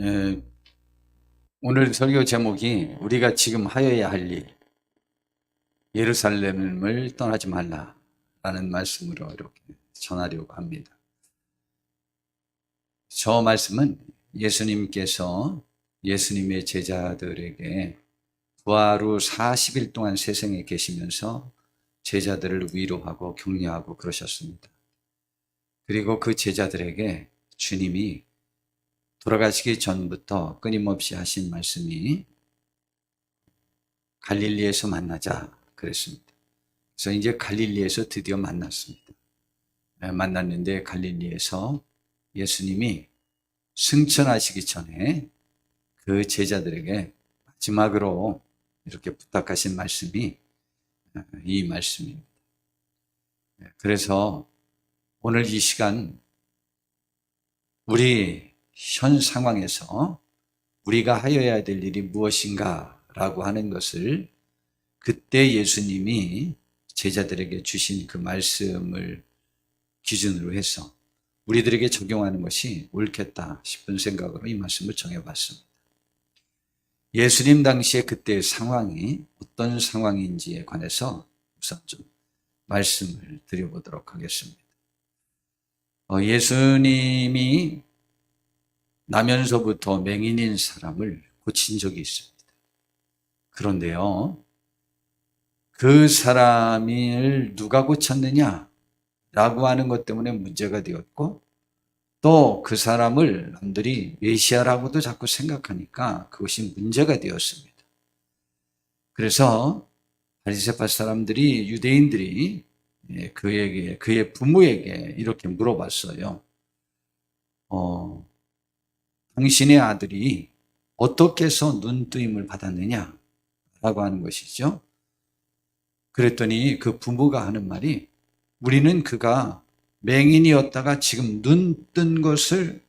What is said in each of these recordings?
예, 오늘 설교 제목이 우리가 지금 하여야 할 일, 예루살렘을 떠나지 말라라는 말씀으로 이렇게 전하려고 합니다. 저 말씀은 예수님께서 예수님의 제자들에게 부활 후 40일 동안 세상에 계시면서 제자들을 위로하고 격려하고 그러셨습니다. 그리고 그 제자들에게 주님이 돌아가시기 전부터 끊임없이 하신 말씀이 갈릴리에서 만나자 그랬습니다. 그래서 이제 갈릴리에서 드디어 만났습니다. 만났는데 갈릴리에서 예수님이 승천하시기 전에 그 제자들에게 마지막으로 이렇게 부탁하신 말씀이 이 말씀입니다. 그래서 오늘 이 시간 우리 현 상황에서 우리가 하여야 될 일이 무엇인가 라고 하는 것을 그때 예수님이 제자들에게 주신 그 말씀을 기준으로 해서 우리들에게 적용하는 것이 옳겠다 싶은 생각으로 이 말씀을 정해봤습니다. 예수님 당시에 그때의 상황이 어떤 상황인지에 관해서 우선 좀 말씀을 드려보도록 하겠습니다. 예수님이 나면서부터 맹인인 사람을 고친 적이 있습니다. 그런데요, 그 사람을 누가 고쳤느냐 라고 하는 것 때문에 문제가 되었고, 또 그 사람을 남들이 메시아라고도 자꾸 생각하니까 그것이 문제가 되었습니다. 그래서 바리새파 사람들이, 유대인들이 그의 부모에게 이렇게 물어봤어요. 당신의 아들이 어떻게 해서 눈뜨임을 받았느냐 라고 하는 것이죠. 그랬더니 그 부모가 하는 말이, 우리는 그가 맹인이었다가 지금 눈 뜬 것을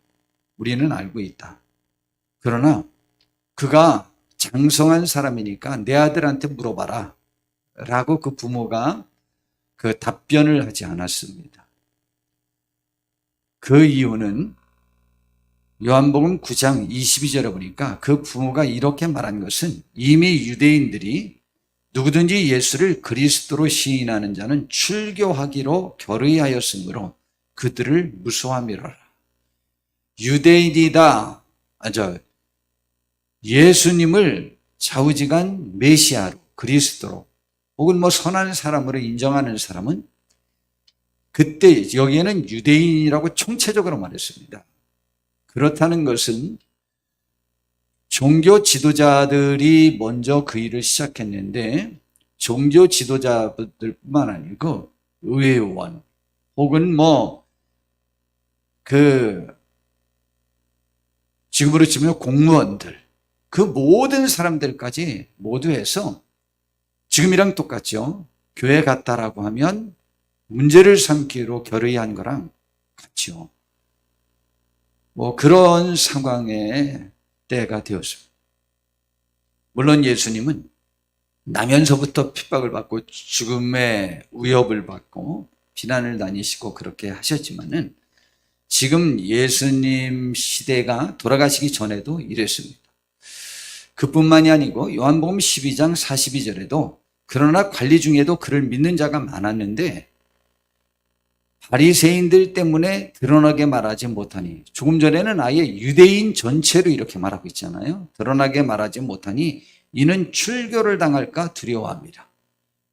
우리는 알고 있다. 그러나 그가 장성한 사람이니까 내 아들한테 물어봐라 라고 그 부모가 그 답변을 하지 않았습니다. 그 이유는 요한복음 9장 22절에 보니까 그 부모가 이렇게 말한 것은 이미 유대인들이 누구든지 예수를 그리스도로 시인하는 자는 출교하기로 결의하였으므로 그들을 무서워함이로라. 유대인이다, 예수님을 좌우지간 메시아로, 그리스도로 혹은 선한 사람으로 인정하는 사람은 그때 여기에는 유대인이라고 총체적으로 말했습니다. 그렇다는 것은 종교 지도자들이 먼저 그 일을 시작했는데, 종교 지도자들뿐만 아니고 의회의원 혹은 지금으로 치면 공무원들, 그 모든 사람들까지 모두 해서 지금이랑 똑같죠. 교회 갔다라고 하면 문제를 삼기로 결의한 거랑 같죠. 그런 상황의 때가 되었습니다. 물론 예수님은 나면서부터 핍박을 받고 죽음의 위협을 받고 비난을 다니시고 그렇게 하셨지만은 지금 예수님 시대가 돌아가시기 전에도 이랬습니다. 그뿐만이 아니고 요한복음 12장 42절에도 그러나 관리 중에도 그를 믿는 자가 많았는데 바리새인들 때문에 드러나게 말하지 못하니, 조금 전에는 아예 유대인 전체로 이렇게 말하고 있잖아요. 드러나게 말하지 못하니 이는 출교를 당할까 두려워합니다.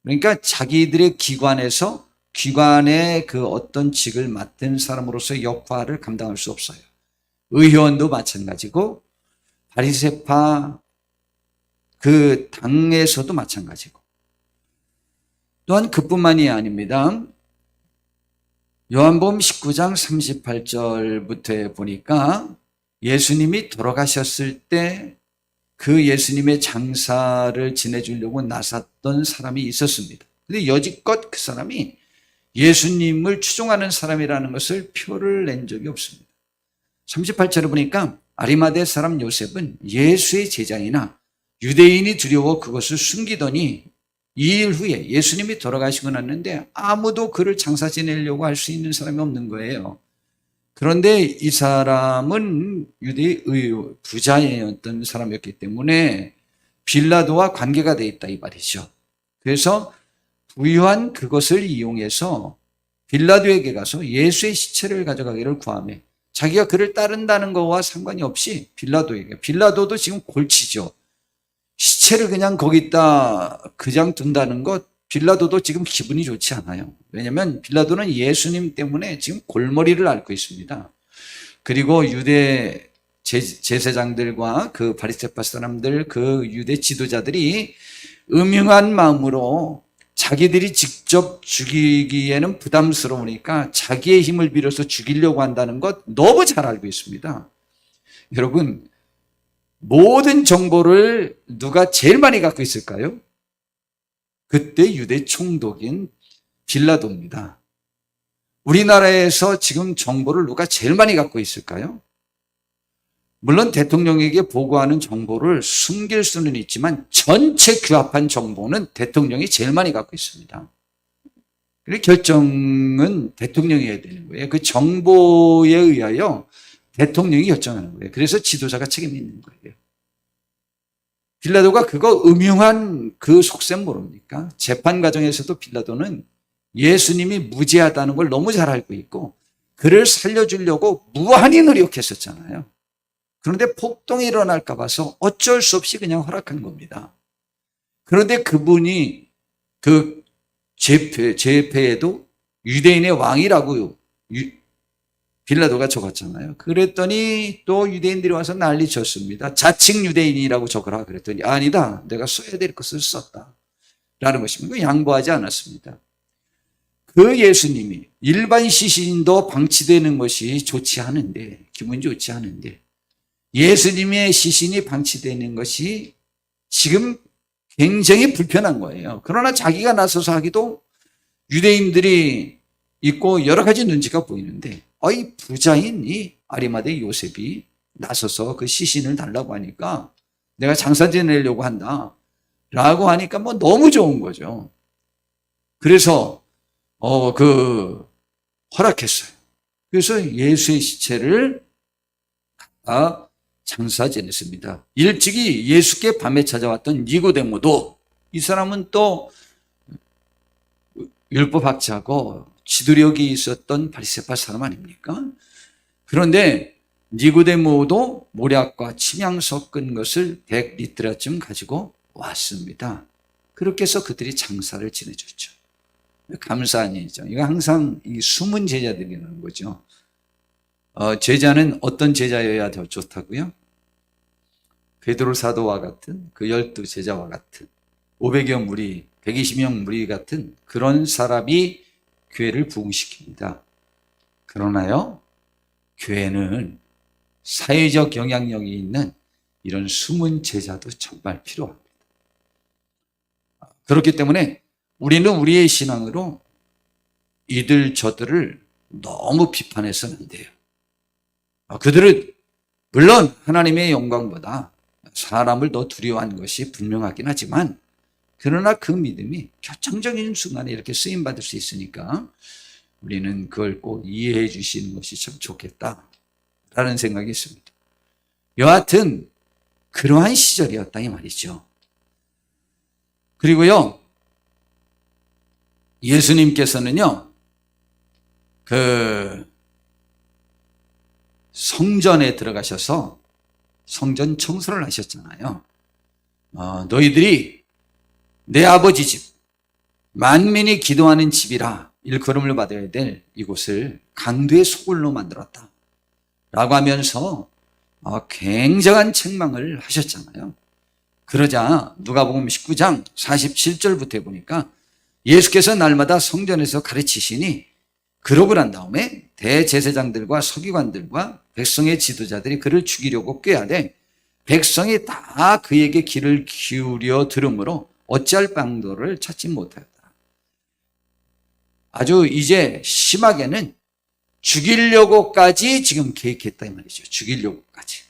그러니까 자기들의 기관의 그 어떤 직을 맡은 사람으로서의 역할을 감당할 수 없어요. 의회원도 마찬가지고 바리새파 그 당에서도 마찬가지고, 또한 그뿐만이 아닙니다. 요한복음 19장 38절부터 보니까 예수님이 돌아가셨을 때 그 예수님의 장사를 지내주려고 나섰던 사람이 있었습니다. 근데 여지껏 그 사람이 예수님을 추종하는 사람이라는 것을 표를 낸 적이 없습니다. 38절에 보니까 아리마대 사람 요셉은 예수의 제자이나 유대인이 두려워 그것을 숨기더니 2일 후에 예수님이 돌아가시고 났는데 아무도 그를 장사 지내려고 할 수 있는 사람이 없는 거예요. 그런데 이 사람은 유대의 부자였던 사람이었기 때문에 빌라도와 관계가 돼 있다 이 말이죠. 그래서 부유한 그것을 이용해서 빌라도에게 가서 예수의 시체를 가져가기를 구하며 자기가 그를 따른다는 것과 상관이 없이 빌라도도 지금 골치죠. 시체를 그냥 거기다 그냥 둔다는 것, 빌라도도 지금 기분이 좋지 않아요. 왜냐하면 빌라도는 예수님 때문에 지금 골머리를 앓고 있습니다. 그리고 유대 제사장들과 그 바리새파 사람들, 그 유대 지도자들이 음흉한 마음으로 자기들이 직접 죽이기에는 부담스러우니까 자기의 힘을 빌어서 죽이려고 한다는 것 너무 잘 알고 있습니다. 여러분, 모든 정보를 누가 제일 많이 갖고 있을까요? 그때 유대 총독인 빌라도입니다. 우리나라에서 지금 정보를 누가 제일 많이 갖고 있을까요? 물론 대통령에게 보고하는 정보를 숨길 수는 있지만 전체 규합한 정보는 대통령이 제일 많이 갖고 있습니다. 그래서 결정은 대통령이 해야 되는 거예요. 그 정보에 의하여 대통령이 결정하는 거예요. 그래서 지도자가 책임이 있는 거예요. 빌라도가 그거 음흉한 그 속셈 모릅니까? 재판 과정에서도 빌라도는 예수님이 무죄하다는 걸 너무 잘 알고 있고 그를 살려주려고 무한히 노력했었잖아요. 그런데 폭동이 일어날까 봐서 어쩔 수 없이 그냥 허락한 겁니다. 그런데 그분이 그 제패에도 유대인의 왕이라고 빌라도가 적었잖아요. 그랬더니 또 유대인들이 와서 난리 쳤습니다. 자칭 유대인이라고 적으라 그랬더니 아니다. 내가 써야 될 것을 썼다. 라는 것입니다. 양보하지 않았습니다. 그 예수님이 일반 시신도 방치되는 것이 좋지 않은데, 기분 좋지 않은데 예수님의 시신이 방치되는 것이 지금 굉장히 불편한 거예요. 그러나 자기가 나서서 하기도 유대인들이 있고 여러 가지 눈치가 보이는데 이 부자인 이 아리마대 요셉이 나서서 그 시신을 달라고 하니까 내가 장사 지내려고 한다 라고 하니까 뭐 너무 좋은 거죠. 그래서 허락했어요. 그래서 예수의 시체를 장사 지냈습니다. 일찍이 예수께 밤에 찾아왔던 니고데모도, 이 사람은 또 율법학자고 지도력이 있었던 바리새파 사람 아닙니까? 그런데 니고데모도 모략과 침향 섞은 것을 100리터쯤 가지고 왔습니다. 그렇게 해서 그들이 장사를 지내줬죠. 감사한 일이죠. 이거 항상 이 숨은 제자들이라는 거죠. 제자는 어떤 제자여야 더 좋다고요? 베드로 사도와 같은 그 12제자와 같은 500여 무리, 120명 무리 같은 그런 사람이 교회를 부흥시킵니다. 그러나요, 교회는 사회적 영향력이 있는 이런 숨은 제자도 정말 필요합니다. 그렇기 때문에 우리는 우리의 신앙으로 이들 저들을 너무 비판해서는 안 돼요. 그들은 물론 하나님의 영광보다 사람을 더 두려워하는 것이 분명하긴 하지만 그러나 그 믿음이 결정적인 순간에 이렇게 쓰임받을 수 있으니까 우리는 그걸 꼭 이해해 주시는 것이 참 좋겠다라는 생각이 있습니다. 여하튼 그러한 시절이었다 이 말이죠. 그리고요, 예수님께서는요, 그 성전에 들어가셔서 성전 청소를 하셨잖아요. 너희들이 내 아버지 집, 만민이 기도하는 집이라 일컬음을 받아야 될 이곳을 강도의 소굴로 만들었다 라고 하면서 굉장한 책망을 하셨잖아요. 그러자 누가복음 19장 47절부터 보니까 예수께서 날마다 성전에서 가르치시니 그러고 난 다음에 대제사장들과 서기관들과 백성의 지도자들이 그를 죽이려고 꾀하되 백성이 다 그에게 귀를 기울여 들으므로 어찌할 방도를 찾지 못하였다. 아주 이제 심하게는 죽이려고까지 지금 계획했다 이 말이죠. 죽이려고까지.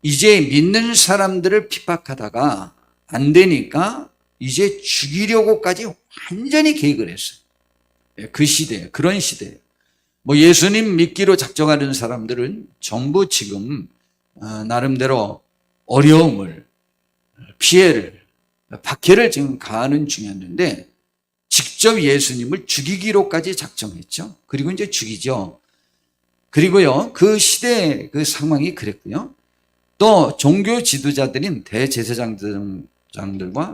이제 믿는 사람들을 핍박하다가 안 되니까 이제 죽이려고까지 완전히 계획을 했어요. 그 시대에, 그런 시대에. 뭐 예수님 믿기로 작정하는 사람들은 전부 지금 나름대로 어려움을, 피해를, 박해를 지금 가하는 중이었는데 직접 예수님을 죽이기로까지 작정했죠. 그리고 이제 죽이죠. 그리고요, 그 시대의 그 상황이 그랬고요. 또 종교 지도자들인 대제사장들과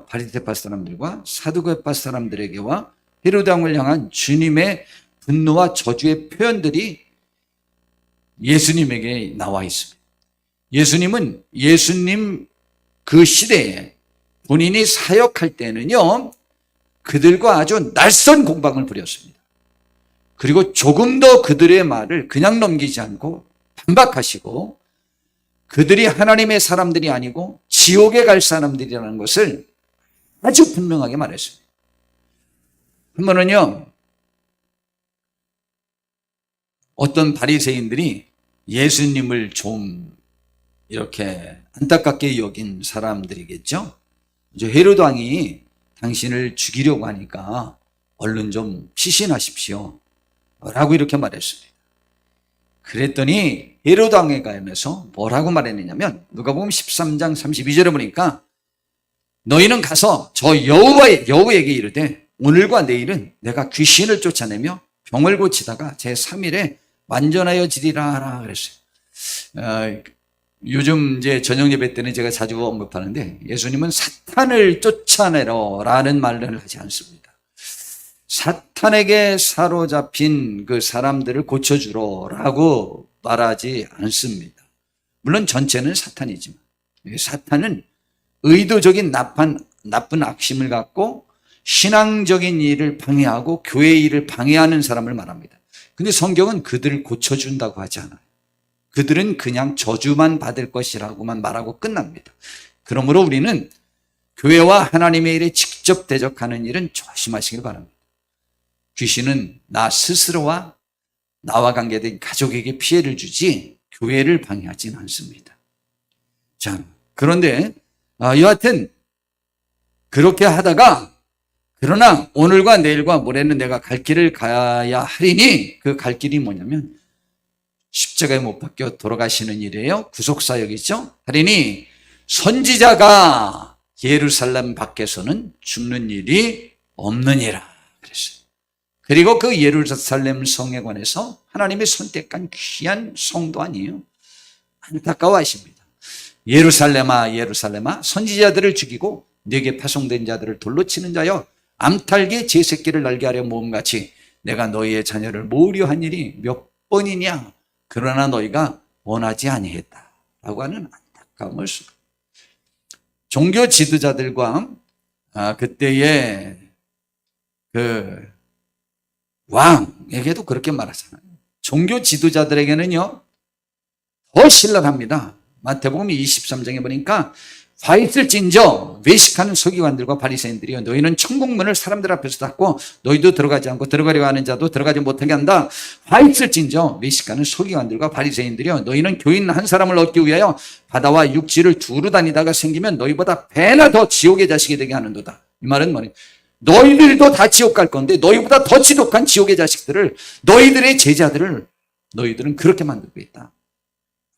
바리새파 사람들과 사두개파 사람들에게와 헤로데 왕을 향한 주님의 분노와 저주의 표현들이 예수님에게 나와 있습니다. 예수님은 예수님 그 시대에 본인이 사역할 때는요, 그들과 아주 낯선 공방을 벌였습니다. 그리고 조금 더 그들의 말을 그냥 넘기지 않고 반박하시고 그들이 하나님의 사람들이 아니고 지옥에 갈 사람들이라는 것을 아주 분명하게 말했습니다. 한 번은요, 어떤 바리새인들이 예수님을 좀 이렇게 안타깝게 여긴 사람들이겠죠. 이제 헤로드 왕이 당신을 죽이려고 하니까 얼른 좀 피신하십시오 라고 이렇게 말했습니다. 그랬더니 헤로드 왕에 관해서 뭐라고 말했느냐면 누가복음 13장 32절에 보니까 너희는 가서 저 여호에게 이르되 오늘과 내일은 내가 귀신을 쫓아내며 병을 고치다가 제3일에 완전하여 지리라 그랬어요. 요즘 이제 저녁 예배 때는 제가 자주 언급하는데 예수님은 사탄을 쫓아내라라는 말을 하지 않습니다. 사탄에게 사로잡힌 그 사람들을 고쳐주라고 말하지 않습니다. 물론 전체는 사탄이지만 사탄은 의도적인 나쁜 악심을 갖고 신앙적인 일을 방해하고 교회의 일을 방해하는 사람을 말합니다. 근데 성경은 그들을 고쳐준다고 하지 않아요. 그들은 그냥 저주만 받을 것이라고만 말하고 끝납니다. 그러므로 우리는 교회와 하나님의 일에 직접 대적하는 일은 조심하시길 바랍니다. 귀신은 나 스스로와 나와 관계된 가족에게 피해를 주지 교회를 방해하지는 않습니다. 자, 그런데 여하튼 그렇게 하다가 그러나 오늘과 내일과 모레는 내가 갈 길을 가야 하리니 그 갈 길이 뭐냐면 십자가에 못 박혀 돌아가시는 일이에요. 구속사역이죠. 하리니 선지자가 예루살렘 밖에서는 죽는 일이 없느니라 그랬어요. 그리고 그 예루살렘 성에 관해서 하나님이 선택한 귀한 성도 아니에요. 안타까워하십니다. 예루살렘아 예루살렘아 선지자들을 죽이고 네게 파송된 자들을 돌로 치는 자여 암탉이 제 새끼를 날게 하려 모음같이 내가 너희의 자녀를 모으려 한 일이 몇 번이냐 그러나 너희가 원하지 아니했다 라고 하는 안타까움을 씁니다. 종교 지도자들과 그때의 그 왕에게도 그렇게 말하잖아요. 종교 지도자들에게는요 더 신랄합니다. 마태복음 23장에 보니까 화 있을진저 외식하는 서기관들과 바리새인들이여 너희는 천국문을 사람들 앞에서 닫고 너희도 들어가지 않고 들어가려고 하는 자도 들어가지 못하게 한다. 화 있을진저 외식하는 서기관들과 바리새인들이여 너희는 교인 한 사람을 얻기 위하여 바다와 육지를 두루 다니다가 생기면 너희보다 배나 더 지옥의 자식이 되게 하는도다. 이 말은 뭐냐? 너희들도 다 지옥 갈 건데 너희보다 더 지독한 지옥의 자식들을 너희들의 제자들을 너희들은 그렇게 만들고 있다.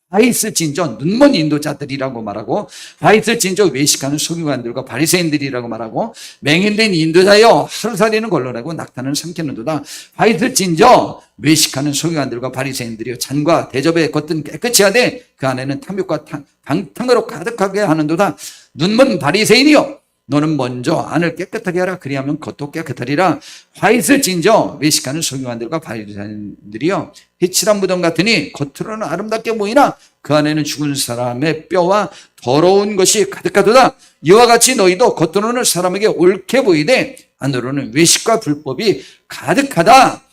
화 있을진저 눈먼 인도자들이라고 말하고 화 있을진저 외식하는 서기관들과 바리새인들이라고 말하고 맹인된 인도자여 하루살이는 걸러라고 낙타는 삼키는도다. 화 있을진저 외식하는 서기관들과 바리새인들이여 잔과 대접의 겉은 깨끗이 하되 그 안에는 탐욕과 방탕으로 가득하게 하는도다. 눈먼 바리새인이여 너는 먼저 안을 깨끗하게 하라. 그리하면 겉도 깨끗하리라. 화 있을진저 외식하는 서기관들과 바리새인들이여 해칠한 무덤 같으니 겉으로는 아름답게 보이나 그 안에는 죽은 사람의 뼈와 더러운 것이 가득하도다. 이와 같이 너희도 겉으로는 사람에게 옳게 보이되 안으로는 외식과 불법이 가득하다.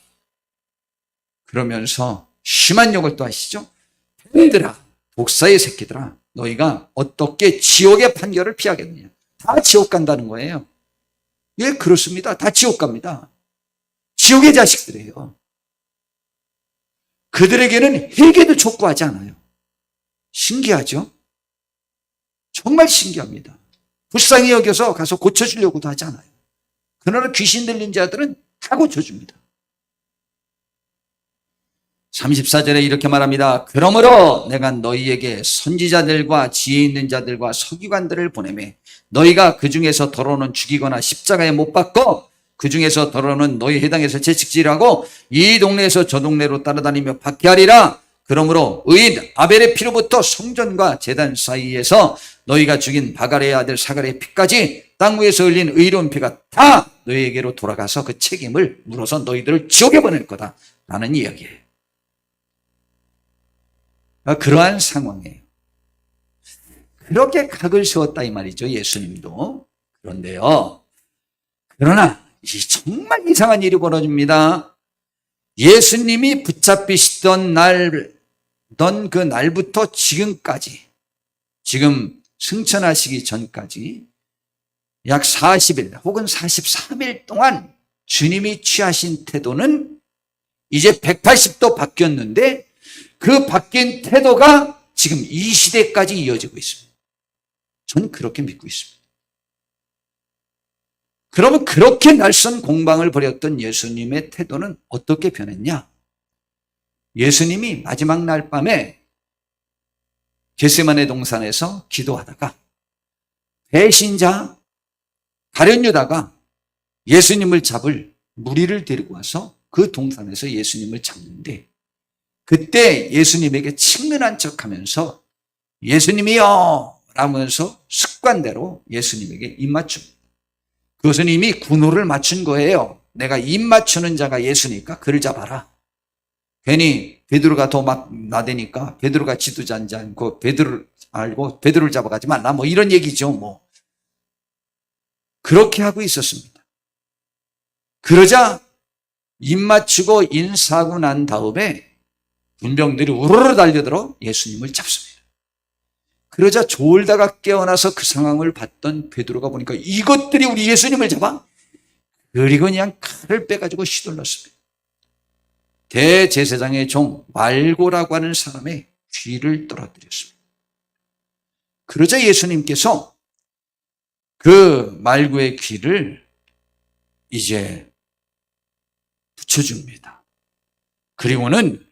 그러면서 심한 욕을 또 하시죠. 뱀들아 독사의 새끼들아 너희가 어떻게 지옥의 판결을 피하겠느냐. 다 지옥 간다는 거예요. 예, 그렇습니다. 다 지옥 갑니다. 지옥의 자식들이에요. 그들에게는 회개도 촉구하지 않아요. 신기하죠? 정말 신기합니다. 불쌍히 여겨서 가서 고쳐주려고도 하지 않아요. 그러나 귀신 들린 자들은 다 고쳐줍니다. 34절에 이렇게 말합니다. 그러므로 내가 너희에게 선지자들과 지혜 있는 자들과 서기관들을 보내매 너희가 그 중에서 더러는 죽이거나 십자가에 못 박고 그 중에서 더러는 너희 해당에서 채찍질하고 이 동네에서 저 동네로 따라다니며 박해하리라. 그러므로 의인 아벨의 피로부터 성전과 제단 사이에서 너희가 죽인 바갈의 아들 사갈의 피까지 땅 위에서 흘린 의로운 피가 다 너희에게로 돌아가서 그 책임을 물어서 너희들을 지옥에 보낼 거다 라는 이야기예요. 그러한 상황이에요. 그렇게 각을 세웠다 이 말이죠, 예수님도. 그런데요, 그러나 정말 이상한 일이 벌어집니다. 예수님이 붙잡히시던 그 날부터 지금까지, 지금 승천하시기 전까지 약 40일 혹은 43일 동안 주님이 취하신 태도는 이제 180도 바뀌었는데 그 바뀐 태도가 지금 이 시대까지 이어지고 있습니다. 저는 그렇게 믿고 있습니다. 그러면 그렇게 날선 공방을 벌였던 예수님의 태도는 어떻게 변했냐? 예수님이 마지막 날 밤에 겟세마네 동산에서 기도하다가 배신자 가룟 유다가 예수님을 잡을 무리를 데리고 와서 그 동산에서 예수님을 잡는데 그때 예수님에게 친근한 척하면서 예수님이요 라면서 습관대로 예수님에게 입맞춥니다. 그것은 이미 군호를 맞춘 거예요. 내가 입맞추는 자가 예수니까 그를 잡아라. 괜히 베드로가 더 막 나대니까 베드로가 지도자인지 않고 베드로를 알고 베드로를 잡아가지 말라 뭐 이런 얘기죠. 뭐 그렇게 하고 있었습니다. 그러자 입맞추고 인사하고 난 다음에 군병들이 우르르 달려들어 예수님을 잡습니다. 그러자 졸다가 깨어나서 그 상황을 봤던 베드로가 보니까 이것들이 우리 예수님을 잡아? 그리고 그냥 칼을 빼가지고 휘둘렀습니다. 대제사장의 종 말고라고 하는 사람의 귀를 떨어뜨렸습니다. 그러자 예수님께서 그 말고의 귀를 이제 붙여줍니다. 그리고는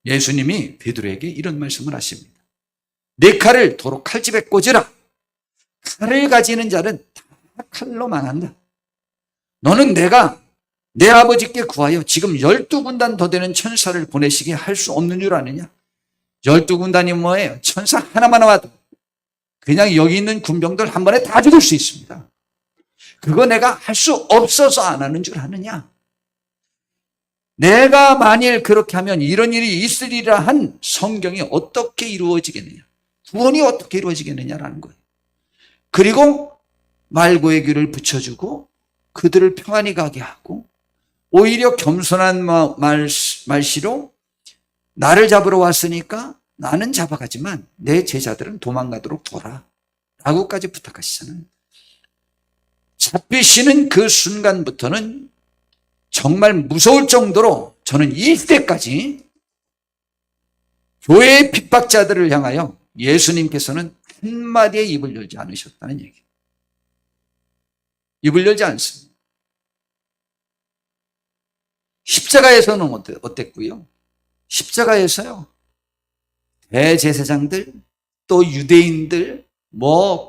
예수님이 베드로에게 이런 말씀을 하십니다. 내 칼을 도로 칼집에 꽂으라. 칼을 가지는 자는 다 칼로 망한다. 너는 내가 내 아버지께 구하여 지금 12군단 더 되는 천사를 보내시게 할 수 없는 줄 아느냐? 12군단이 뭐예요? 천사 하나만 와도 그냥 여기 있는 군병들 한 번에 다 죽일 수 있습니다. 그거 내가 할 수 없어서 안 하는 줄 아느냐? 내가 만일 그렇게 하면 이런 일이 있으리라 한 성경이 어떻게 이루어지겠느냐? 구원이 어떻게 이루어지겠느냐라는 거예요. 그리고 말고의 귀를 붙여주고 그들을 평안히 가게 하고 오히려 겸손한 말씨로 나를 잡으러 왔으니까 나는 잡아가지만 내 제자들은 도망가도록 둬라 라고까지 부탁하시잖아요. 잡히시는 그 순간부터는 정말 무서울 정도로 저는 이 시대까지 교회의 핍박자들을 향하여 예수님께서는 한마디의 입을 열지 않으셨다는 얘기예요. 입을 열지 않습니다. 십자가에서는 어땠고요? 십자가에서요. 대제사장들, 또 유대인들,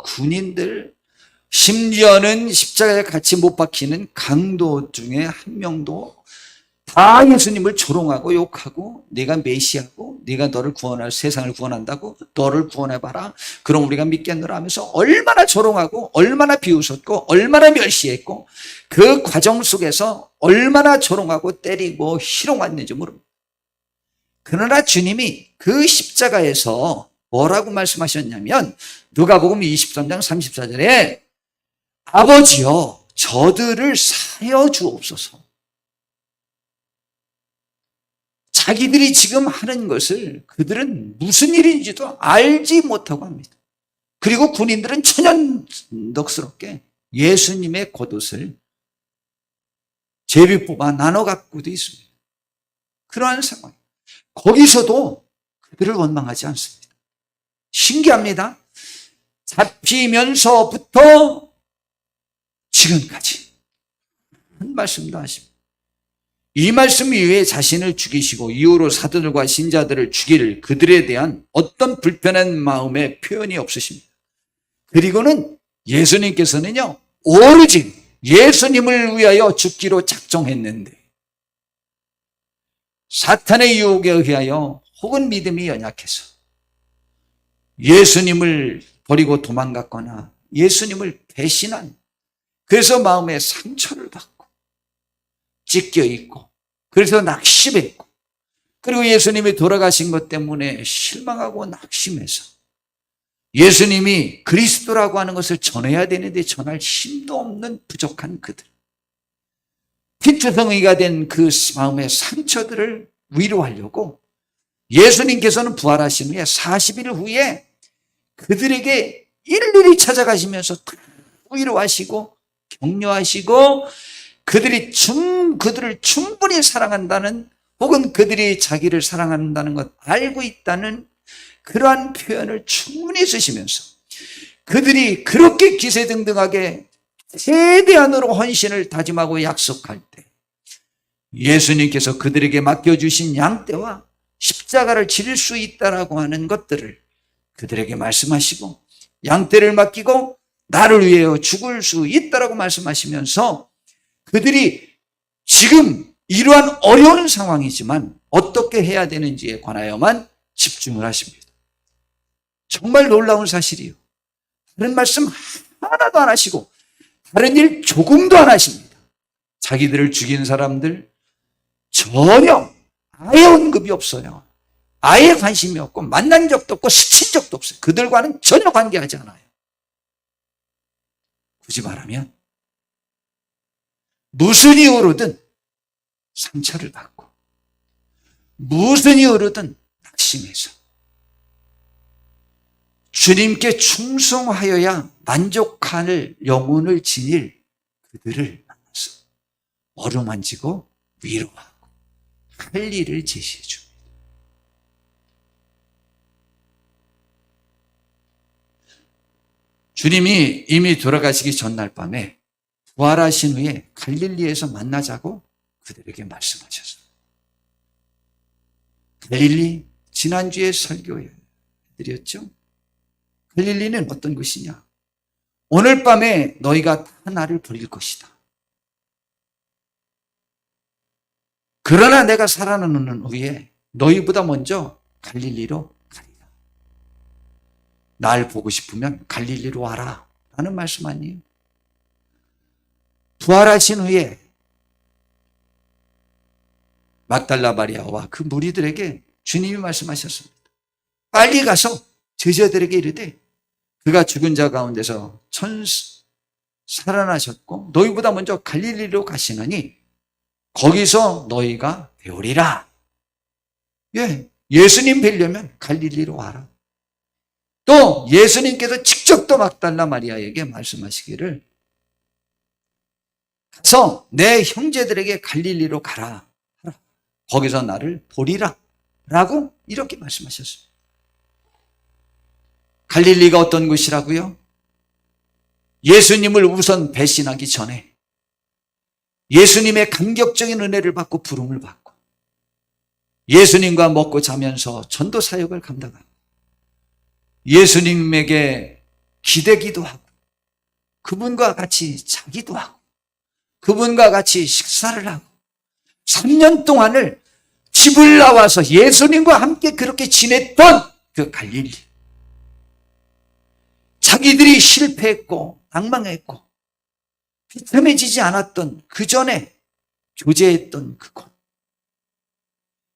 군인들, 심지어는 십자가에 같이 못 박히는 강도 중에 한 명도 다 예수님을 조롱하고 욕하고 네가 메시아고 네가 너를 구원할 세상을 구원한다고 너를 구원해봐라. 그럼 우리가 믿겠노라 하면서 얼마나 조롱하고 얼마나 비웃었고 얼마나 멸시했고 그 과정 속에서 얼마나 조롱하고 때리고 희롱했는지 모릅니다. 그러나 주님이 그 십자가에서 뭐라고 말씀하셨냐면 누가복음 23장 34절에 아버지여 저들을 사여 주옵소서. 자기들이 지금 하는 것을 그들은 무슨 일인지도 알지 못하고 합니다. 그리고 군인들은 천연덕스럽게 예수님의 겉옷을 제비 뽑아 나눠 갖고도 있습니다. 그러한 상황. 거기서도 그들을 원망하지 않습니다. 신기합니다. 잡히면서부터 지금까지 한 말씀도 하십니다. 이 말씀 이후에 자신을 죽이시고 이후로 사도들과 신자들을 죽일 그들에 대한 어떤 불편한 마음의 표현이 없으십니다. 그리고는 예수님께서는요, 오로지 예수님을 위하여 죽기로 작정했는데 사탄의 유혹에 의하여 혹은 믿음이 연약해서 예수님을 버리고 도망갔거나 예수님을 배신한, 그래서 마음에 상처를 받고 찢겨 있고 그래서 낙심했고, 그리고 예수님이 돌아가신 것 때문에 실망하고 낙심해서 예수님이 그리스도라고 하는 것을 전해야 되는데 전할 힘도 없는 부족한 그들, 피투성이가 된 그 마음의 상처들을 위로하려고 예수님께서는 부활하신 후에 40일 후에 그들에게 일일이 찾아가시면서 위로하시고 격려하시고 그들을 충분히 사랑한다는, 혹은 그들이 자기를 사랑한다는 것 알고 있다는 그러한 표현을 충분히 쓰시면서 그들이 그렇게 기세등등하게 최대한으로 헌신을 다짐하고 약속할 때 예수님께서 그들에게 맡겨주신 양떼와 십자가를 질 수 있다라고 하는 것들을 그들에게 말씀하시고, 양떼를 맡기고 나를 위하여 죽을 수 있다라고 말씀하시면서 그들이 지금 이러한 어려운 상황이지만 어떻게 해야 되는지에 관하여만 집중을 하십니다. 정말 놀라운 사실이요. 다른 말씀 하나도 안 하시고 다른 일 조금도 안 하십니다. 자기들을 죽인 사람들 전혀 아예 언급이 없어요. 아예 관심이 없고 만난 적도 없고 스친 적도 없어요. 그들과는 전혀 관계하지 않아요. 굳이 말하면 무슨 이유로든 상처를 받고 무슨 이유로든 낙심해서 주님께 충성하여야 만족할 영혼을 지닐 그들을 만나서 어루만지고 위로하고 할 일을 제시해 줍니다. 주님이 이미 돌아가시기 전날 밤에 부활하신 후에 갈릴리에서 만나자고 그들에게 말씀하셨어요. 갈릴리, 지난주에 설교해드렸죠? 갈릴리는 어떤 것이냐? 오늘 밤에 너희가 다 나를 버릴 것이다. 그러나 내가 살아나는 후에 너희보다 먼저 갈릴리로 가리라. 날 보고 싶으면 갈릴리로 와라 라는 말씀 아니에요? 부활하신 후에 막달라 마리아와 그 무리들에게 주님이 말씀하셨습니다. 빨리 가서 제자들에게 이르되 그가 죽은 자 가운데서 살아나셨고 너희보다 먼저 갈릴리로 가시느니 거기서 너희가 배우리라. 예수님 뵈려면 갈릴리로 와라. 또 예수님께서 직접 또 막달라 마리아에게 말씀하시기를 가서 내 형제들에게 갈릴리로 가라. 거기서 나를 보리라. 라고 이렇게 말씀하셨습니다. 갈릴리가 어떤 곳이라고요? 예수님을 우선 배신하기 전에 예수님의 감격적인 은혜를 받고 부름을 받고 예수님과 먹고 자면서 전도 사역을 감당하고 예수님에게 기대기도 하고 그분과 같이 자기도 하고 그분과 같이 식사를 하고 3년 동안을 집을 나와서 예수님과 함께 그렇게 지냈던 그 갈릴리, 자기들이 실패했고 낭망했고 비참해지지 않았던 그 전에 교제했던 그곳,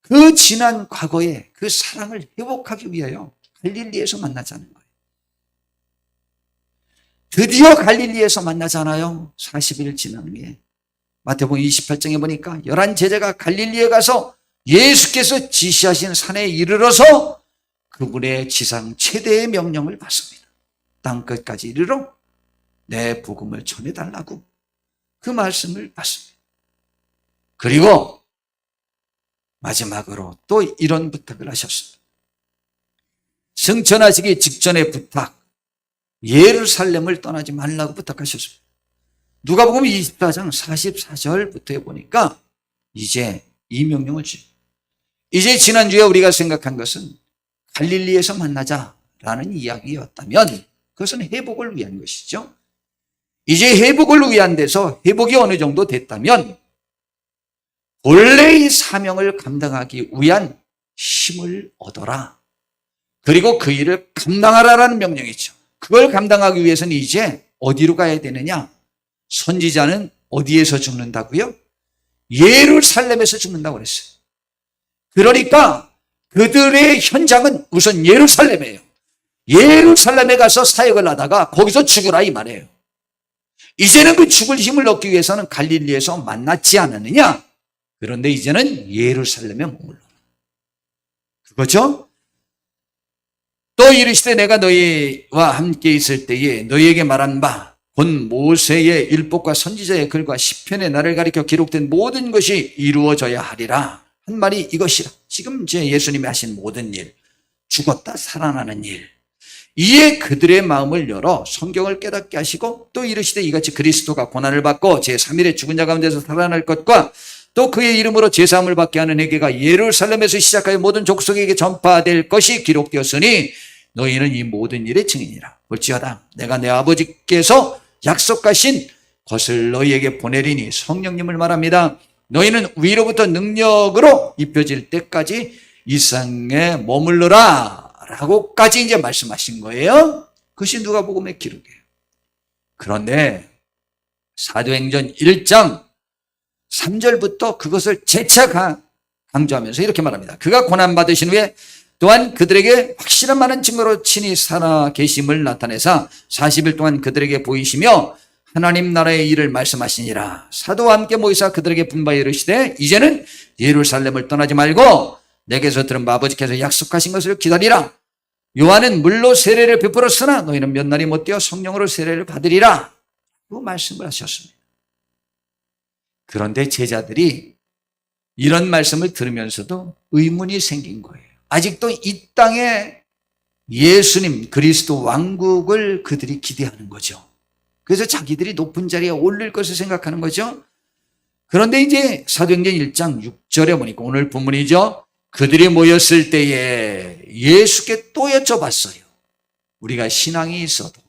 그 지난 과거의 그 사랑을 회복하기 위하여 갈릴리에서 만나자는 거예요. 드디어 갈릴리에서 만나잖아요. 40일 지난 후에 마태복음 28장에 보니까 11제자가 갈릴리에 가서 예수께서 지시하신 산에 이르러서 그분의 지상 최대의 명령을 받습니다. 땅끝까지 이르러 내 복음을 전해달라고 그 말씀을 받습니다. 그리고 마지막으로 또 이런 부탁을 하셨습니다. 승천하시기 직전의 부탁, 예루살렘을 떠나지 말라고 부탁하셨습니다. 누가복음 24장 44절부터 보니까 이제 이 명령을 주. 이제 지난주에 우리가 생각한 것은 갈릴리에서 만나자라는 이야기였다면 그것은 회복을 위한 것이죠. 이제 회복을 위한 데서 회복이 어느 정도 됐다면 본래의 사명을 감당하기 위한 힘을 얻어라. 그리고 그 일을 감당하라라는 명령이죠. 그걸 감당하기 위해서는 이제 어디로 가야 되느냐? 선지자는 어디에서 죽는다고요? 예루살렘에서 죽는다고 그랬어요. 그러니까 그들의 현장은 우선 예루살렘이에요. 예루살렘에 가서 사역을 하다가 거기서 죽으라 이 말이에요. 이제는 그 죽을 힘을 얻기 위해서는 갈릴리에서 만났지 않았느냐? 그런데 이제는 예루살렘에 머물러. 그거죠? 또 이르시되 내가 너희와 함께 있을 때에 너희에게 말한 바 곧 모세의 율법과 선지자의 글과 시편의 나를 가리켜 기록된 모든 것이 이루어져야 하리라. 한 말이 이것이라. 지금 이제 예수님이 하신 모든 일, 죽었다 살아나는 일, 이에 그들의 마음을 열어 성경을 깨닫게 하시고 또 이르시되 이같이 그리스도가 고난을 받고 제3일에 죽은 자 가운데서 살아날 것과 또 그의 이름으로 제사함을 받게 하는 회개가 예루살렘에서 시작하여 모든 족속에게 전파될 것이 기록되었으니 너희는 이 모든 일의 증인이라. 볼지어다 내가 내 아버지께서 약속하신 것을 너희에게 보내리니, 성령님을 말합니다. 너희는 위로부터 능력으로 입혀질 때까지 이 세상에 머물러라 라고까지 이제 말씀하신 거예요. 그것이 누가복음의 기록이에요. 그런데 사도행전 1장 3절부터 그것을 재차 강조하면서 이렇게 말합니다. 그가 고난받으신 후에 또한 그들에게 확실한 많은 증거로 친히 살아 계심을 나타내사 40일 동안 그들에게 보이시며 하나님 나라의 일을 말씀하시니라. 사도와 함께 모이사 그들에게 분바에 이르시되 이제는 예루살렘을 떠나지 말고 내게서 들은 바 아버지께서 약속하신 것을 기다리라. 요한은 물로 세례를 베풀었으나 너희는 몇 날이 못되어 성령으로 세례를 받으리라. 그 말씀을 하셨습니다. 그런데 제자들이 이런 말씀을 들으면서도 의문이 생긴 거예요. 아직도 이 땅에 예수님 그리스도 왕국을 그들이 기대하는 거죠. 그래서 자기들이 높은 자리에 올릴 것을 생각하는 거죠. 그런데 이제 사도행전 1장 6절에 보니까 오늘 본문이죠. 그들이 모였을 때에 예수께 또 여쭤봤어요. 우리가 신앙이 있어도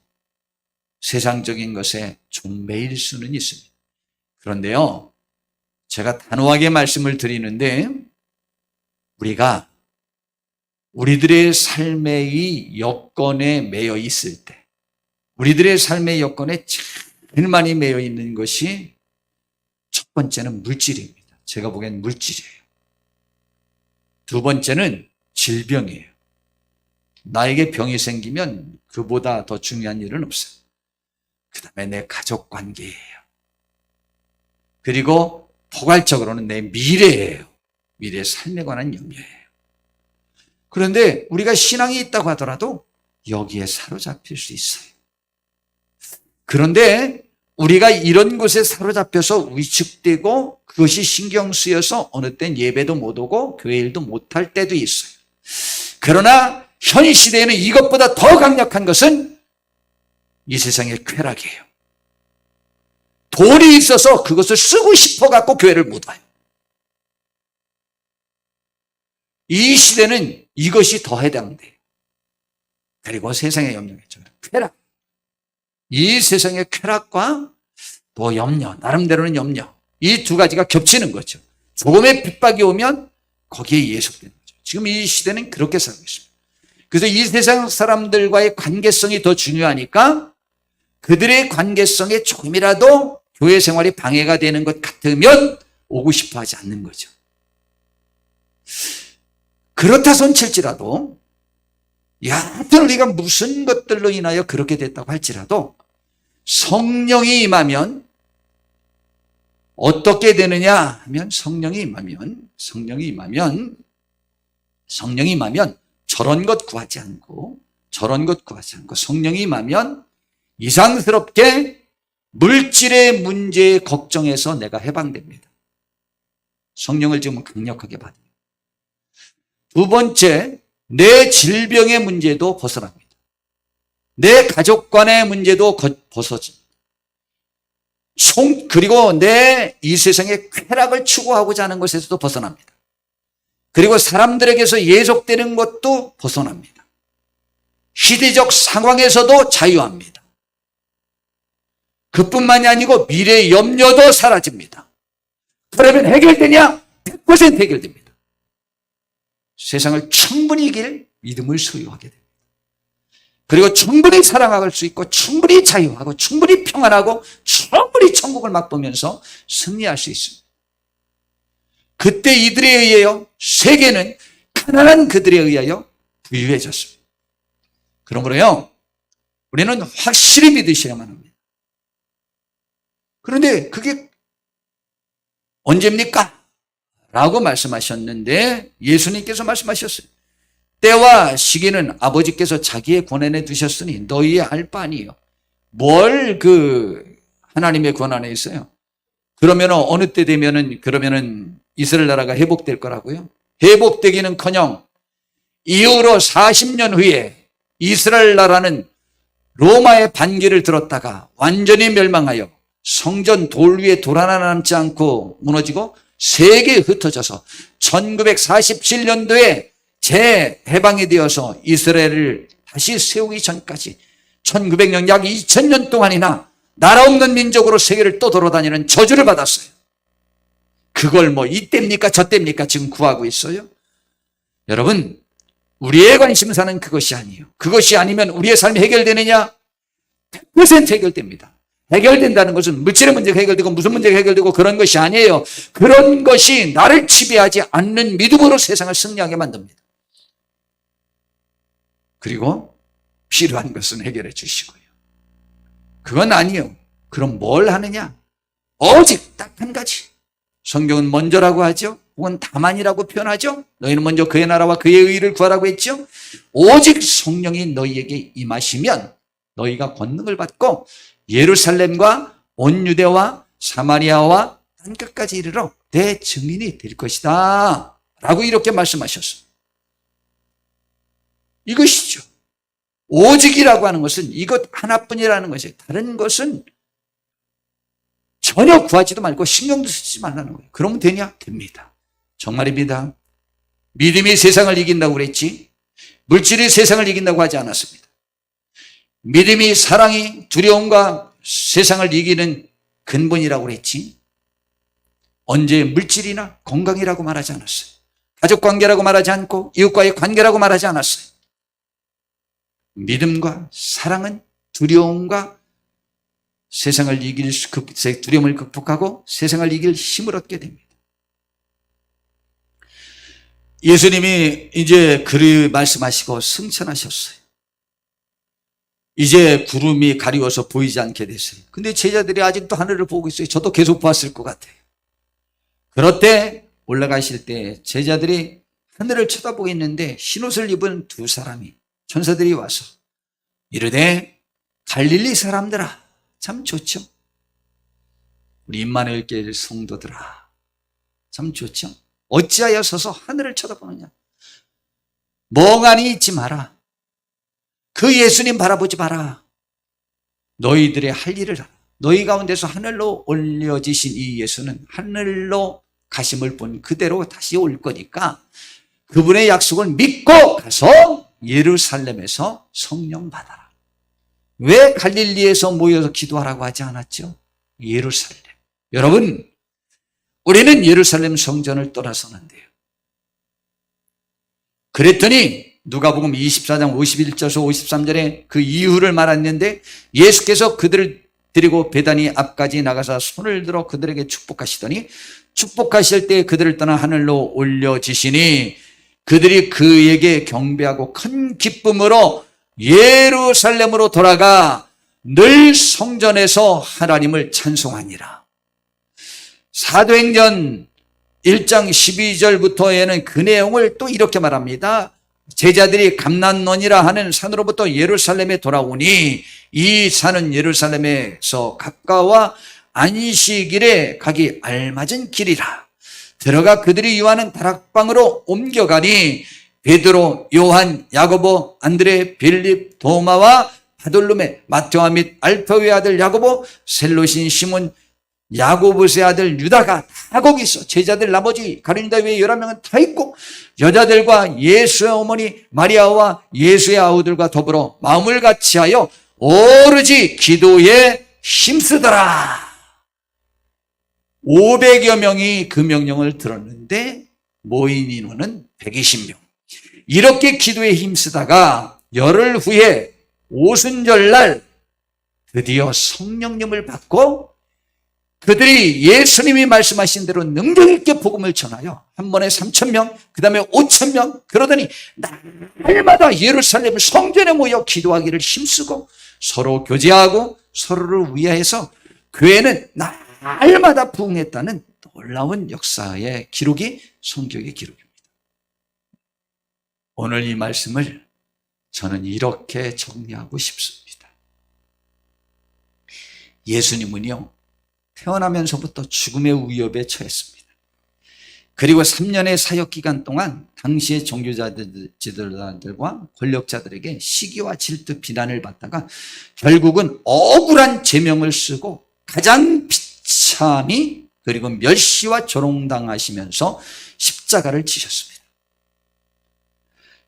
세상적인 것에 좀 매일 수는 있습니다. 그런데요, 제가 단호하게 말씀을 드리는데 우리가 우리들의 삶의 여건에 매여 있을 때, 우리들의 삶의 여건에 제일 많이 매여 있는 것이 첫 번째는 물질입니다. 제가 보기엔 물질이에요. 두 번째는 질병이에요. 나에게 병이 생기면 그보다 더 중요한 일은 없어요. 그 다음에 내 가족 관계예요. 그리고 포괄적으로는 내 미래예요. 미래의 삶에 관한 염려예요. 그런데 우리가 신앙이 있다고 하더라도 여기에 사로잡힐 수 있어요. 그런데 우리가 이런 곳에 사로잡혀서 위축되고 그것이 신경 쓰여서 어느 땐 예배도 못 오고 교회 일도 못할 때도 있어요. 그러나 현 시대에는 이것보다 더 강력한 것은 이 세상의 쾌락이에요. 돈이 있어서 그것을 쓰고 싶어 갖고 교회를 못 와요. 이 시대는 이것이 더 해당돼요. 그리고 세상의 염려겠죠. 쾌락. 이 세상의 쾌락과 또 염려, 나름대로는 염려. 이 두 가지가 겹치는 거죠. 조금의 핍박이 오면 거기에 예속되는 거죠. 지금 이 시대는 그렇게 살고 있습니다. 그래서 이 세상 사람들과의 관계성이 더 중요하니까 그들의 관계성에 조금이라도 교회 생활이 방해가 되는 것 같으면 오고 싶어 하지 않는 거죠. 그렇다 손칠지라도 여하튼 우리가 무슨 것들로 인하여 그렇게 됐다고 할지라도 성령이 임하면 어떻게 되느냐 하면 성령이 임하면 저런 것 구하지 않고 성령이 임하면 이상스럽게 물질의 문제에 걱정해서 내가 해방됩니다. 성령을 지금 강력하게 받아요. 두 번째, 내 질병의 문제도 벗어납니다. 내 가족 간의 문제도 벗어집니다. 그리고 내 이 세상의 쾌락을 추구하고자 하는 것에서도 벗어납니다. 그리고 사람들에게서 예속되는 것도 벗어납니다. 시대적 상황에서도 자유합니다. 그뿐만이 아니고 미래의 염려도 사라집니다. 그러면 해결되냐? 100% 해결됩니다. 세상을 충분히 이길 믿음을 소유하게 됩니다. 그리고 충분히 사랑할 수 있고 충분히 자유하고 충분히 평안하고 충분히 천국을 맛보면서 승리할 수 있습니다. 그때 이들에 의하여 세계는 가난한 그들에 의하여 부유해졌습니다. 그러므로요, 우리는 확실히 믿으셔야만 합니다. 그런데 그게 언제입니까? 라고 말씀하셨는데 예수님께서 말씀하셨어요. 때와 시기는 아버지께서 자기의 권한에 두셨으니 너희의 알 바 아니에요. 뭘 하나님의 권한에 있어요? 그러면 어느 때 되면은 그러면은 이스라엘 나라가 회복될 거라고요? 회복되기는커녕 이후로 40년 후에 이스라엘 나라는 로마의 반기를 들었다가 완전히 멸망하여 성전 돌 위에 돌 하나 남지 않고 무너지고 세계에 흩어져서 1947년도에 재해방이 되어서 이스라엘을 다시 세우기 전까지 1900년 약 2000년 동안이나 나라 없는 민족으로 세계를 또 돌아다니는 저주를 받았어요. 그걸 이때입니까 저때입니까 지금 구하고 있어요? 여러분, 우리의 관심사는 그것이 아니에요. 그것이 아니면 우리의 삶이 해결되느냐? 100% 해결됩니다. 해결된다는 것은 물질의 문제가 해결되고 무슨 문제가 해결되고 그런 것이 아니에요. 그런 것이 나를 지배하지 않는 믿음으로 세상을 승리하게 만듭니다. 그리고 필요한 것은 해결해 주시고요. 그건 아니에요. 그럼 뭘 하느냐? 오직 딱 한 가지. 성경은 먼저라고 하죠. 혹은 다만이라고 표현하죠. 너희는 먼저 그의 나라와 그의 의를 구하라고 했죠. 오직 성령이 너희에게 임하시면 너희가 권능을 받고 예루살렘과 온 유대와 사마리아와 땅끝까지 이르러 내 증인이 될 것이다 라고 이렇게 말씀하셨어요. 이것이죠. 오직이라고 하는 것은 이것 하나뿐이라는 것이에요. 다른 것은 전혀 구하지도 말고 신경도 쓰지 말라는 거예요. 그러면 되냐? 됩니다. 정말입니다. 믿음이 세상을 이긴다고 그랬지 물질이 세상을 이긴다고 하지 않았습니다. 믿음이 사랑이 두려움과 세상을 이기는 근본이라고 그랬지 언제 물질이나 건강이라고 말하지 않았어요. 가족관계라고 말하지 않고 이웃과의 관계라고 말하지 않았어요. 믿음과 사랑은 두려움과 세상을 이길 두려움을 극복하고 세상을 이길 힘을 얻게 됩니다. 예수님이 이제 말씀하시고 승천하셨어요. 이제 구름이 가리워서 보이지 않게 됐어요. 근데 제자들이 아직도 하늘을 보고 있어요. 저도 계속 봤을 것 같아요. 그럴 때 올라가실 때 제자들이 하늘을 쳐다보고 있는데 흰옷을 입은 두 사람이 천사들이 와서 이르되 갈릴리 사람들아 참 좋죠. 우리 임마누엘 교회 성도들아 참 좋죠. 어찌하여 서서 하늘을 쳐다보느냐. 멍하니 있지 마라. 그 예수님 바라보지 마라. 너희들의 할 일을 하라. 너희 가운데서 하늘로 올려지신 이 예수는 하늘로 가심을 본 그대로 다시 올 거니까 그분의 약속을 믿고 가서 예루살렘에서 성령 받아라. 왜 갈릴리에서 모여서 기도하라고 하지 않았죠? 예루살렘. 여러분, 우리는 예루살렘 성전을 떠나서는 돼요. 그랬더니 누가복음 24장 51절에서 53절에 그 이유를 말했는데 예수께서 그들을 데리고 베다니 앞까지 나가서 손을 들어 그들에게 축복하시더니 축복하실 때 그들을 떠나 하늘로 올려지시니 그들이 그에게 경배하고 큰 기쁨으로 예루살렘으로 돌아가 늘 성전에서 하나님을 찬송하니라. 사도행전 1장 12절부터에는 그 내용을 또 이렇게 말합니다. 제자들이 감난원이라 하는 산으로부터 예루살렘에 돌아오니 이 산은 예루살렘에서 가까워 안식일에 가기 알맞은 길이라. 들어가 그들이 유하는 다락방으로 옮겨가니 베드로, 요한, 야고보, 안드레, 빌립, 도마와 바돌로메, 마테와 및 알페오의 아들 야고보, 셀로신 시몬, 야고보스의 아들 유다가 다 거기 있어. 제자들 나머지 가룟유다 외에 11명은 다 있고, 여자들과 예수의 어머니 마리아와 예수의 아우들과 더불어 마음을 같이하여 오로지 기도에 힘쓰더라. 500여 명이 그 명령을 들었는데 모인 인원은 120명. 이렇게 기도에 힘쓰다가 열흘 후에 오순절날 드디어 성령님을 받고 그들이 예수님이 말씀하신 대로 능력 있게 복음을 전하여 한 번에 3,000명, 그 다음에 5,000명, 그러더니 날마다 예루살렘 성전에 모여 기도하기를 힘쓰고 서로 교제하고 서로를 위하여서 교회는 날마다 부흥했다는 놀라운 역사의 기록이 성경의 기록입니다. 오늘 이 말씀을 저는 이렇게 정리하고 싶습니다. 예수님은요, 태어나면서부터 죽음의 위협에 처했습니다. 그리고 3년의 사역 기간 동안 당시의 종교자들, 지도자들과 권력자들에게 시기와 질투, 비난을 받다가 결국은 억울한 제명을 쓰고 가장 비참히 그리고 멸시와 조롱당하시면서 십자가를 지셨습니다.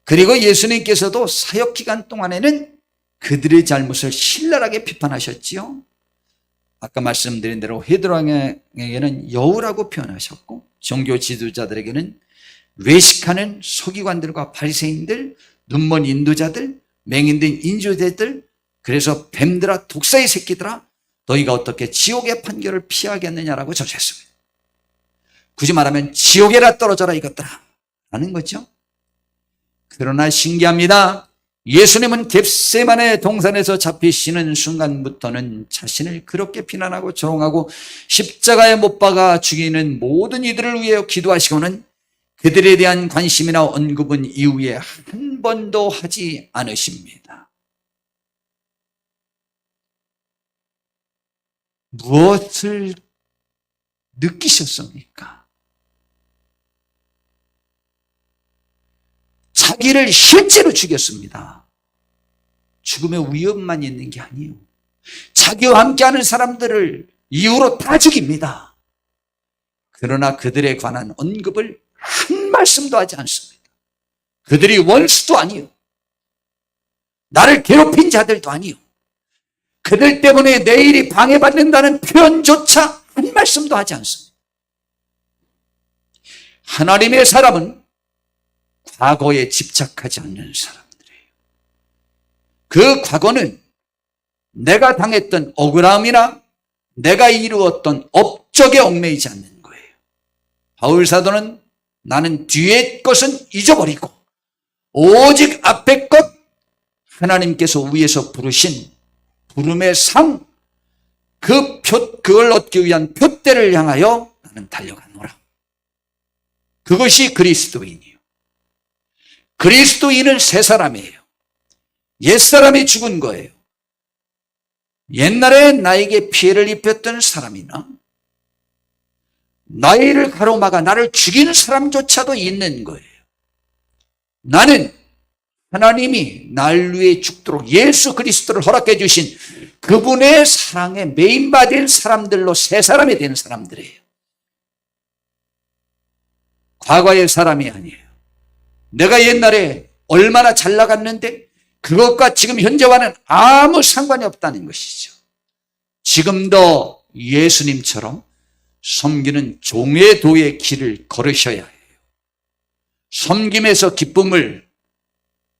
그리고 예수님께서도 사역 기간 동안에는 그들의 잘못을 신랄하게 비판하셨지요. 아까 말씀드린 대로 헤롯왕에게는 여우라고 표현하셨고, 종교 지도자들에게는 외식하는 서기관들과 바리새인들, 눈먼 인도자들, 맹인된 인조대들, 그래서 뱀들아 독사의 새끼들아 너희가 어떻게 지옥의 판결을 피하겠느냐라고 저주했습니다. 굳이 말하면 지옥에라 떨어져라 이것들아 라는 거죠. 그러나 신기합니다. 예수님은 겟세마네 동산에서 잡히시는 순간부터는 자신을 그렇게 비난하고 조롱하고 십자가에 못 박아 죽이는 모든 이들을 위해 기도하시고는 그들에 대한 관심이나 언급은 이후에 한 번도 하지 않으십니다. 무엇을 느끼셨습니까? 자기를 실제로 죽였습니다. 죽음의 위협만 있는 게 아니에요. 자기와 함께하는 사람들을 이후로 다 죽입니다. 그러나 그들에 관한 언급을 한 말씀도 하지 않습니다. 그들이 원수도 아니요, 나를 괴롭힌 자들도 아니요, 그들 때문에 내일이 방해받는다는 표현조차 한 말씀도 하지 않습니다. 하나님의 사람은 과거에 집착하지 않는 사람들이에요. 그 과거는 내가 당했던 억울함이나 내가 이루었던 업적에 얽매이지 않는 거예요. 바울 사도는 나는 뒤의 것은 잊어버리고 오직 앞의 것, 하나님께서 위에서 부르신 부름의 상, 그걸 얻기 위한 표대를 향하여 나는 달려가노라. 그것이 그리스도인이에요. 그리스도인은 새 사람이에요. 옛사람이 죽은 거예요. 옛날에 나에게 피해를 입혔던 사람이나 나를 가로막아 나를 죽이는 사람조차도 있는 거예요. 나는 하나님이 날 위해 죽도록 예수 그리스도를 허락해 주신 그분의 사랑에 메인받은 사람들로 새 사람이 된 사람들이에요. 과거의 사람이 아니에요. 내가 옛날에 얼마나 잘 나갔는데 그것과 지금 현재와는 아무 상관이 없다는 것이죠. 지금도 예수님처럼 섬기는 종의 도의 길을 걸으셔야 해요. 섬김에서 기쁨을,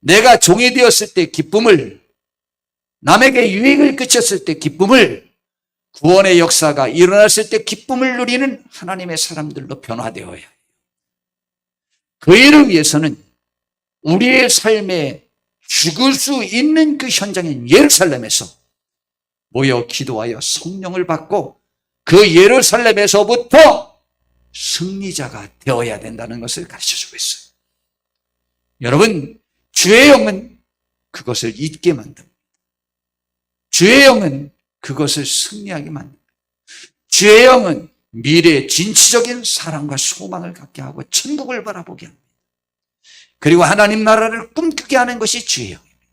내가 종이 되었을 때 기쁨을, 남에게 유익을 끼쳤을 때 기쁨을, 구원의 역사가 일어났을 때 기쁨을 누리는 하나님의 사람들로 변화되어야 해요. 그 일을 위해서는 우리의 삶에 죽을 수 있는 그 현장인 예루살렘에서 모여 기도하여 성령을 받고 그 예루살렘에서부터 승리자가 되어야 된다는 것을 가르쳐주고 있어요. 여러분, 주의 영은 그것을 잊게 만듭니다. 주의 영은 그것을 승리하게 만듭니다. 주의 영은 미래의 진취적인 사랑과 소망을 갖게 하고 천국을 바라보게 합니다. 그리고 하나님 나라를 꿈꾸게 하는 것이 주의 영입니다.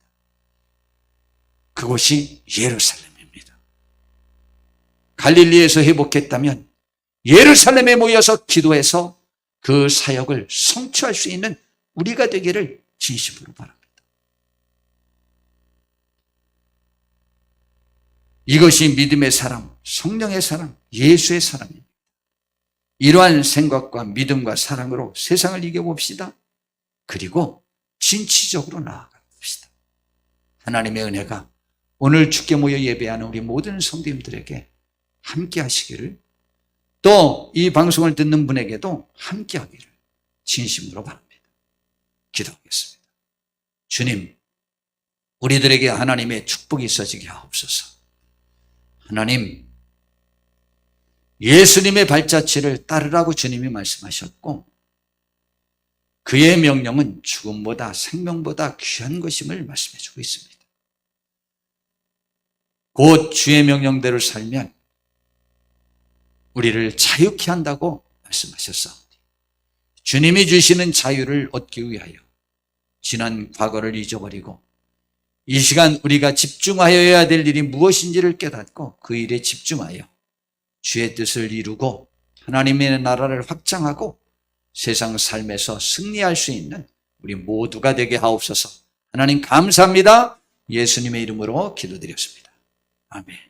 그것이 예루살렘입니다. 갈릴리에서 회복했다면 예루살렘에 모여서 기도해서 그 사역을 성취할 수 있는 우리가 되기를 진심으로 바랍니다. 이것이 믿음의 사람, 성령의 사람, 예수의 사람입니다. 이러한 생각과 믿음과 사랑으로 세상을 이겨봅시다. 그리고 진취적으로 나아갑시다. 하나님의 은혜가 오늘 주께 모여 예배하는 우리 모든 성도님들에게 함께 하시기를, 또 이 방송을 듣는 분에게도 함께 하기를 진심으로 바랍니다. 기도하겠습니다. 주님, 우리들에게 하나님의 축복이 있어지게 하옵소서. 하나님, 예수님의 발자취를 따르라고 주님이 말씀하셨고, 그의 명령은 죽음보다 생명보다 귀한 것임을 말씀해 주고 있습니다. 곧 주의 명령대로 살면 우리를 자유케 한다고 말씀하셨사오니, 주님이 주시는 자유를 얻기 위하여 지난 과거를 잊어버리고 이 시간 우리가 집중하여야 될 일이 무엇인지를 깨닫고 그 일에 집중하여 주의 뜻을 이루고 하나님의 나라를 확장하고 세상 삶에서 승리할 수 있는 우리 모두가 되게 하옵소서. 하나님 감사합니다. 예수님의 이름으로 기도드렸습니다. 아멘.